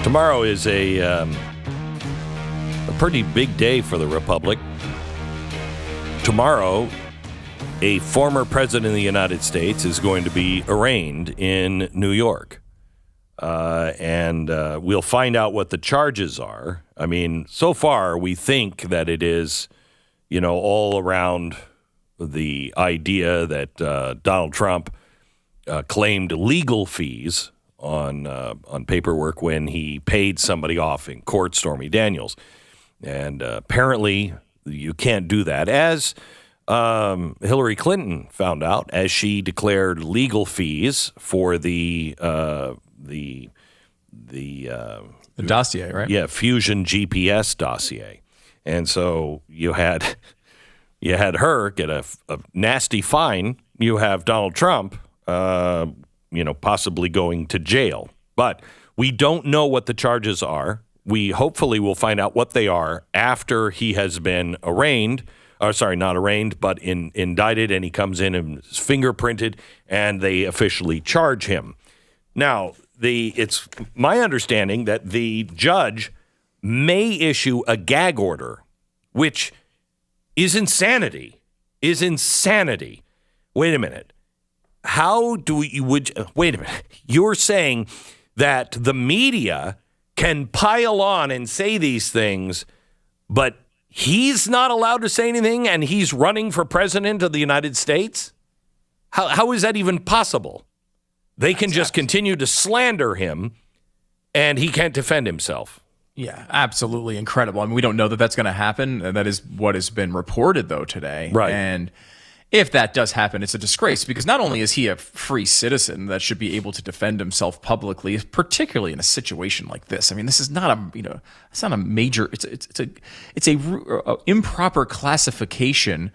Tomorrow is a pretty big day for the Republic. Tomorrow, a former president of the United States is going to be arraigned in New York. And we'll find out what the charges are. I mean, so far, we think that it is, all around the idea that Donald Trump claimed legal fees on paperwork when he paid somebody off in court, Stormy Daniels. And apparently you can't do that, as Hillary Clinton found out, as she declared legal fees for the dossier, right? Yeah, Fusion GPS dossier. And so you had her get a nasty fine. You have Donald Trump possibly going to jail. But we don't know what the charges are. We hopefully will find out what they are after he has been arraigned. Not arraigned, but indicted, and he comes in and is fingerprinted, and they officially charge him. Now, it's my understanding that the judge may issue a gag order, which is insanity. Wait a minute. Wait a minute. You're saying that the media can pile on and say these things, but he's not allowed to say anything, and he's running for president of the United States? How is that even possible? They can just continue to slander him, and he can't defend himself. Yeah, absolutely incredible. I mean, we don't know that that's going to happen. That is what has been reported, though, today. Right. And if that does happen, it's a disgrace, because not only is he a free citizen that should be able to defend himself publicly, particularly in a situation like this. I mean, this is not it's not a major. It's a improper classification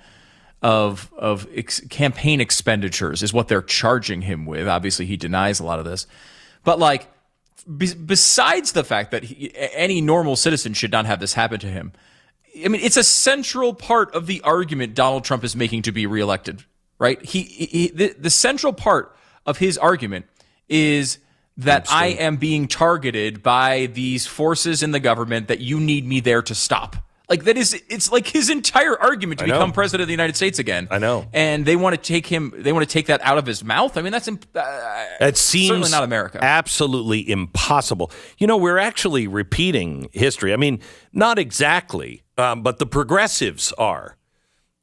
of campaign expenditures is what they're charging him with. Obviously, he denies a lot of this, but besides the fact that any normal citizen should not have this happen to him. I mean, it's a central part of the argument Donald Trump is making to be reelected, right? The central part of his argument is that I am being targeted by these forces in the government that you need me there to stop. It's like his entire argument to become president of the United States again. I know. And they want to take that out of his mouth. I mean, that seems certainly not America. Absolutely impossible. We're actually repeating history. I mean, not exactly, but the progressives are.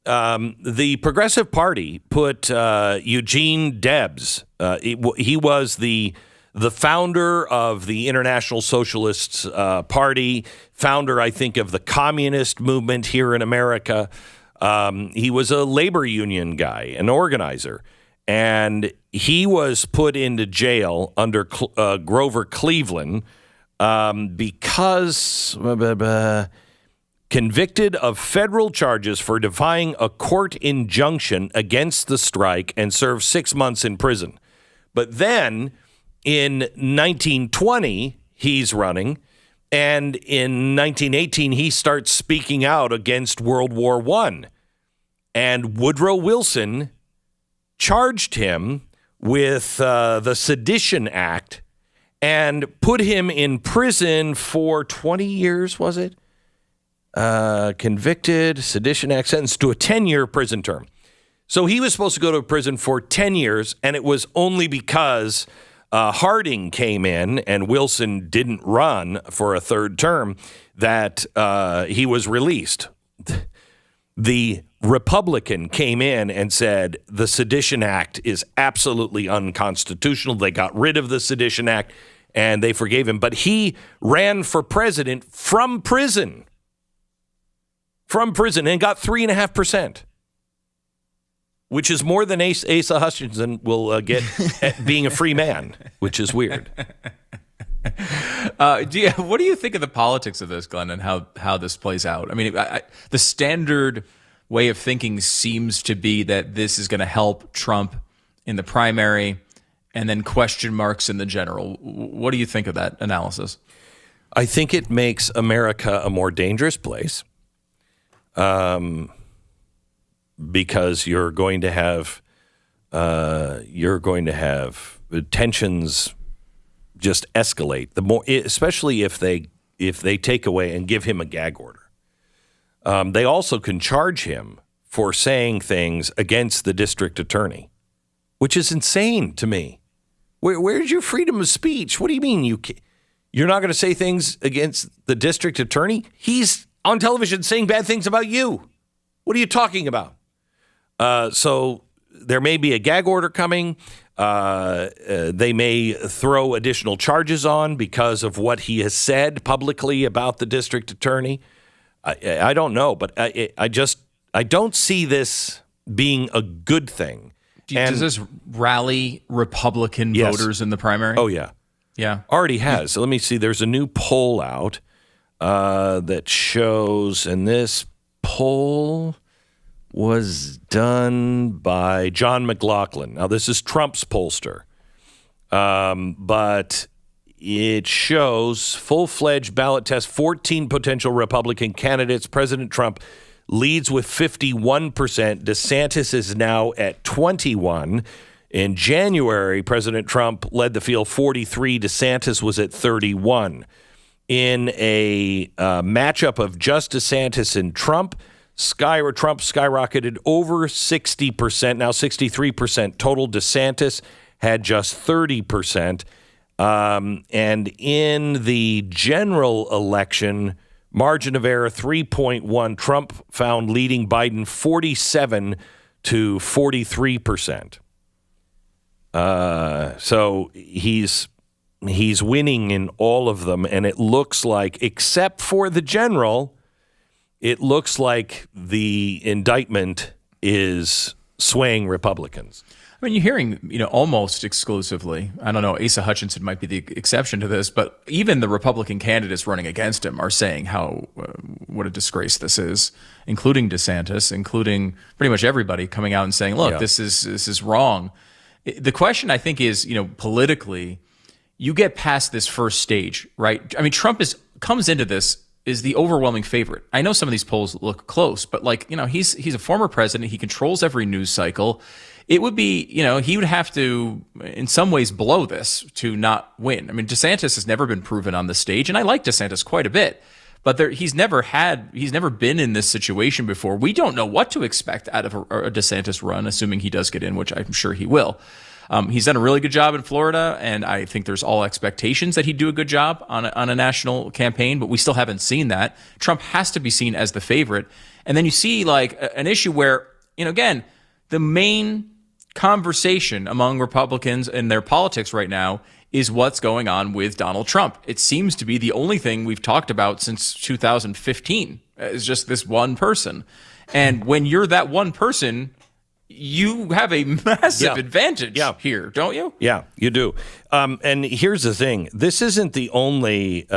The Progressive Party put Eugene Debs. He was the founder of the International Socialists Party, founder, I think, of the communist movement here in America. He was a labor union guy, an organizer, and he was put into jail under Grover Cleveland because convicted of federal charges for defying a court injunction against the strike and served 6 months in prison. But then in 1920, he's running, and in 1918, he starts speaking out against World War I. And Woodrow Wilson charged him with the Sedition Act and put him in prison for 20 years, was it? Convicted, Sedition Act, sentenced to a 10-year prison term. So he was supposed to go to prison for 10 years, and it was only because Harding came in and Wilson didn't run for a third term that he was released. The Republican came in and said the Sedition Act is absolutely unconstitutional. They got rid of the Sedition Act and they forgave him. But he ran for president from prison and got 3.5%. Which is more than Asa Hutchinson will get at being a free man, which is weird. What do you think of the politics of this, Glenn, and how this plays out? I mean, the standard way of thinking seems to be that this is going to help Trump in the primary and then question marks in the general. What do you think of that analysis? I think it makes America a more dangerous place. Because you're going to have tensions just escalate. The more, especially if they take away and give him a gag order. They also can charge him for saying things against the district attorney, which is insane to me. Where's your freedom of speech? What do you mean you're not going to say things against the district attorney? He's on television saying bad things about you. What are you talking about? So there may be a gag order coming. They may throw additional charges on because of what he has said publicly about the district attorney. I don't know, but I don't see this being a good thing. Does this rally Republican voters in the primary? Oh, yeah. Yeah. Already has. So let me see. There's a new poll out that shows, and this poll was done by John McLaughlin. Now, this is Trump's pollster, but it shows full-fledged ballot test, 14 potential Republican candidates. President Trump leads with 51%. DeSantis is now at 21%. In January, President Trump led the field 43%. DeSantis was at 31%. In a matchup of just DeSantis and Trump skyrocketed over 60%, now 63% total. DeSantis had just 30%. And in the general election, margin of error 3.1, Trump found leading Biden 47 to 43%. So he's winning in all of them, and it looks like, except for the general, it looks like the indictment is swaying Republicans. I mean, you're hearing, almost exclusively, I don't know, Asa Hutchinson might be the exception to this, but even the Republican candidates running against him are saying what a disgrace this is, including DeSantis, including pretty much everybody coming out and saying, look, this is wrong. The question, I think, is, politically, you get past this first stage, right? I mean, Trump comes into this is the overwhelming favorite. I know some of these polls look close, but he's a former president. He controls every news cycle. It would be, he would have to, in some ways, blow this to not win. I mean, DeSantis has never been proven on the stage, and I like DeSantis quite a bit, but he's never been in this situation before. We don't know what to expect out of a DeSantis run, assuming he does get in, which I'm sure he will. He's done a really good job in Florida, and I think there's all expectations that he'd do a good job on a national campaign, but we still haven't seen that. Trump has to be seen as the favorite. And then you see an issue where, again, the main conversation among Republicans and their politics right now is what's going on with Donald Trump. It seems to be the only thing we've talked about since 2015 is just this one person. And when you're that one person, you have a massive advantage here, don't you? Yeah, you do. And here's the thing. This isn't the only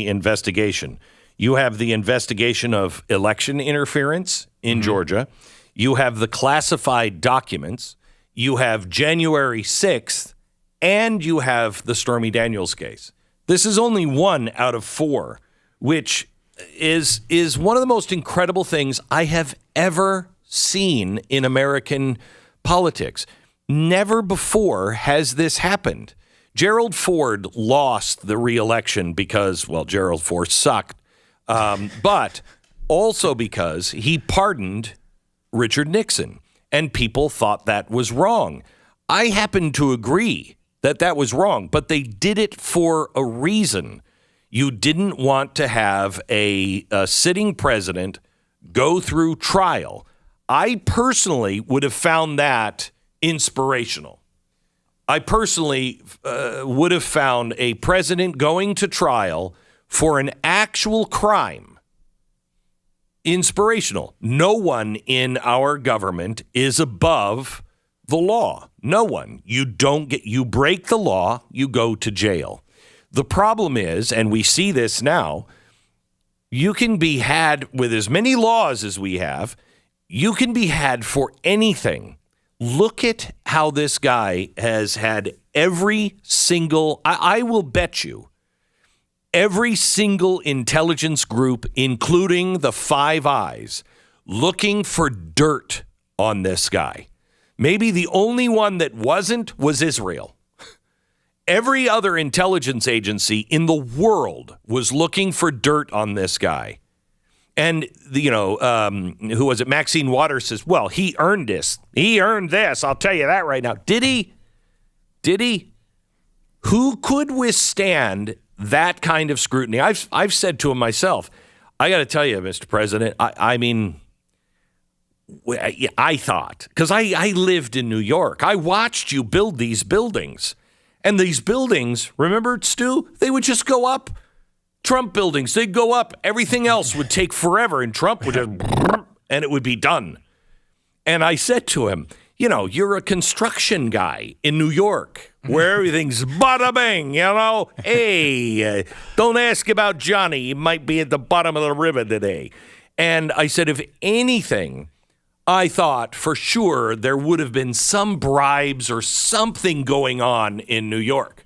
investigation. You have the investigation of election interference in Georgia. You have the classified documents. You have January 6th, and you have the Stormy Daniels case. This is only one out of four, which is one of the most incredible things I have ever seen in American politics. Never before has this happened. Gerald Ford lost the re-election because, Gerald Ford sucked, but also because he pardoned Richard Nixon, and people thought that was wrong. I happen to agree that was wrong, but they did it for a reason. You didn't want to have a sitting president go through trial. I personally would have found that inspirational. I personally would have found a president going to trial for an actual crime inspirational. No one in our government is above the law. No one. You break the law, you go to jail. The problem is, and we see this now, you can be had with as many laws as we have. You can be had for anything. Look at how this guy has had every single, I will bet you, every single intelligence group, including the Five Eyes, looking for dirt on this guy. Maybe the only one that wasn't was Israel. Every other intelligence agency in the world was looking for dirt on this guy. And, who was it? Maxine Waters says, well, he earned this. He earned this. I'll tell you that right now. Did he? Did he? Who could withstand that kind of scrutiny? I've said to him myself, I got to tell you, Mr. President, I thought, because I lived in New York, I watched you build these buildings. And these buildings, remember, Stu, they would just go up. Trump buildings, they'd go up. Everything else would take forever, and Trump would just, and it would be done. And I said to him, you're a construction guy in New York where everything's bada bing, Hey, don't ask about Johnny. He might be at the bottom of the river today. And I said, if anything, I thought for sure there would have been some bribes or something going on in New York.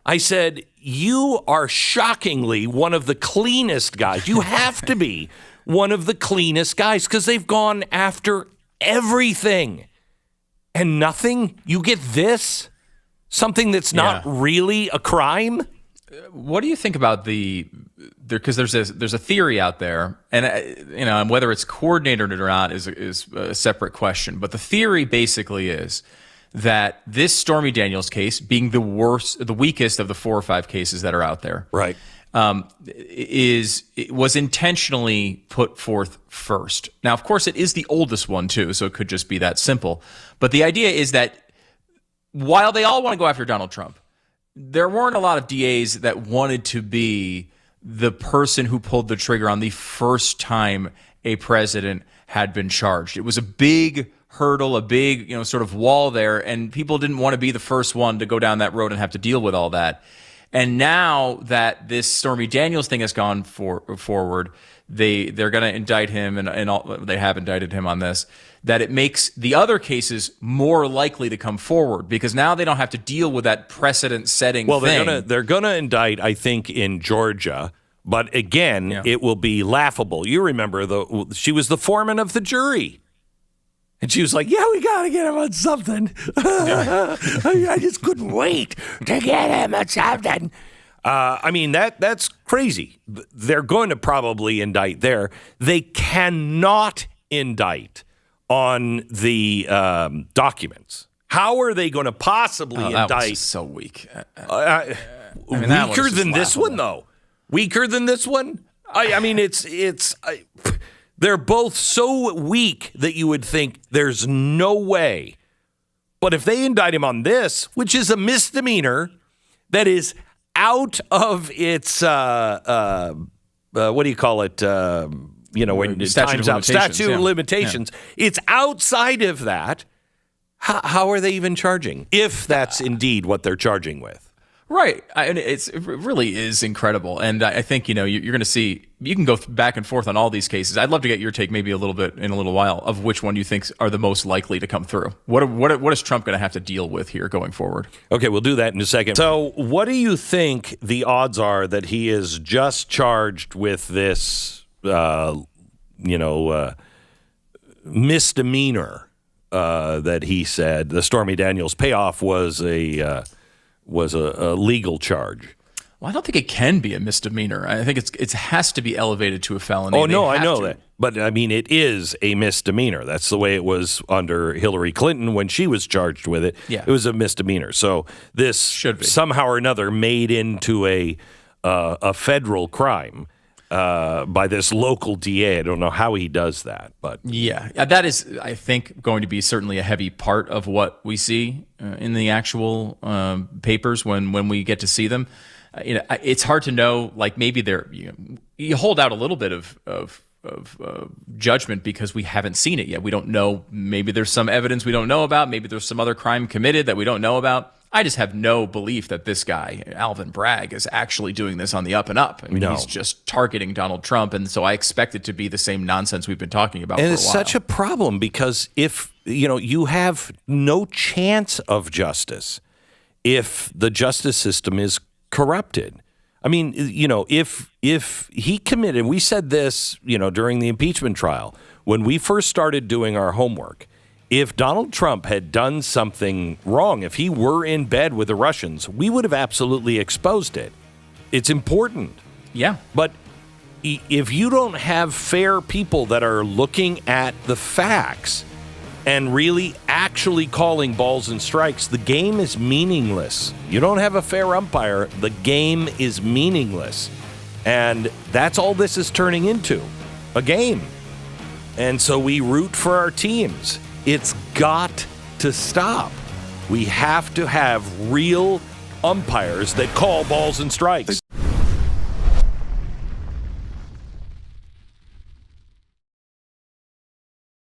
I said, you are shockingly one of the cleanest guys. You have to be one of the cleanest guys because they've gone after everything and nothing. You get this? Something that's not really a crime? What do you think about because there's a theory out there, and whether it's coordinated or not is a separate question. But the theory basically is that this Stormy Daniels case, being the weakest of the 4 or 5 cases that are out there, right, was intentionally put forth first. Now, of course, it is the oldest one too, so it could just be that simple. But the idea is that while they all want to go after Donald Trump, there weren't a lot of DAs that wanted to be the person who pulled the trigger on the first time a president had been charged. It was a big hurdle, a big, sort of wall there, and people didn't want to be the first one to go down that road and have to deal with all that. And now that this Stormy Daniels thing has gone forward, they're going to indict him, and they have indicted him on this, that it makes the other cases more likely to come forward because now they don't have to deal with that precedent-setting thing. They're gonna indict, I think, in Georgia, but again, It will be laughable. You remember she was the foreman of the jury. And she was like, yeah, we got to get him on something. I just couldn't wait to get him on something. That's crazy. They're going to probably indict there. They cannot indict on the documents. How are they going to possibly indict? That was just so weak. Weaker than this one, though. Weaker than this one? They're both so weak that you would think there's no way. But if they indict him on this, which is a misdemeanor that is out of its, what do you call it? When time's out, statute of limitations. It's outside of that. How are they even charging? If that's indeed what they're charging with. Right. It really is incredible. And I think, you're going to see, you can go back and forth on all these cases. I'd love to get your take maybe a little bit in a little while of which one you think are the most likely to come through. What is Trump going to have to deal with here going forward? Okay, we'll do that in a second. So what do you think the odds are that he is just charged with this, misdemeanor that he said the Stormy Daniels payoff was a legal charge? Well, I don't think it can be a misdemeanor. I think it has to be elevated to a felony. Oh, no, I know that. But, it is a misdemeanor. That's the way it was under Hillary Clinton when she was charged with it. Yeah. It was a misdemeanor. So this should be somehow or another made into a federal crime by this local DA. I don't know how he does that, but yeah, that is, I think, going to be certainly a heavy part of what we see in the actual papers when we get to see them. It's hard to know. Like maybe you hold out a little bit of judgment because we haven't seen it yet. We don't know. Maybe there's some evidence we don't know about. Maybe there's some other crime committed that we don't know about. I just have no belief that this guy, Alvin Bragg, is actually doing this on the up and up. He's just targeting Donald Trump, and so I expect it to be the same nonsense we've been talking about for a while. And it's such a problem because if, you have no chance of justice if the justice system is corrupted. If he committed, we said this, during the impeachment trial, when we first started doing our homework, If Donald Trump had done something wrong, if he were in bed with the Russians, we would have absolutely exposed it. It's important. Yeah. But if you don't have fair people that are looking at the facts and really actually calling balls and strikes, the game is meaningless. You don't have a fair umpire, the game is meaningless. And that's all this is turning into, a game. And so we root for our teams. It's got to stop. We have to have real umpires that call balls and strikes.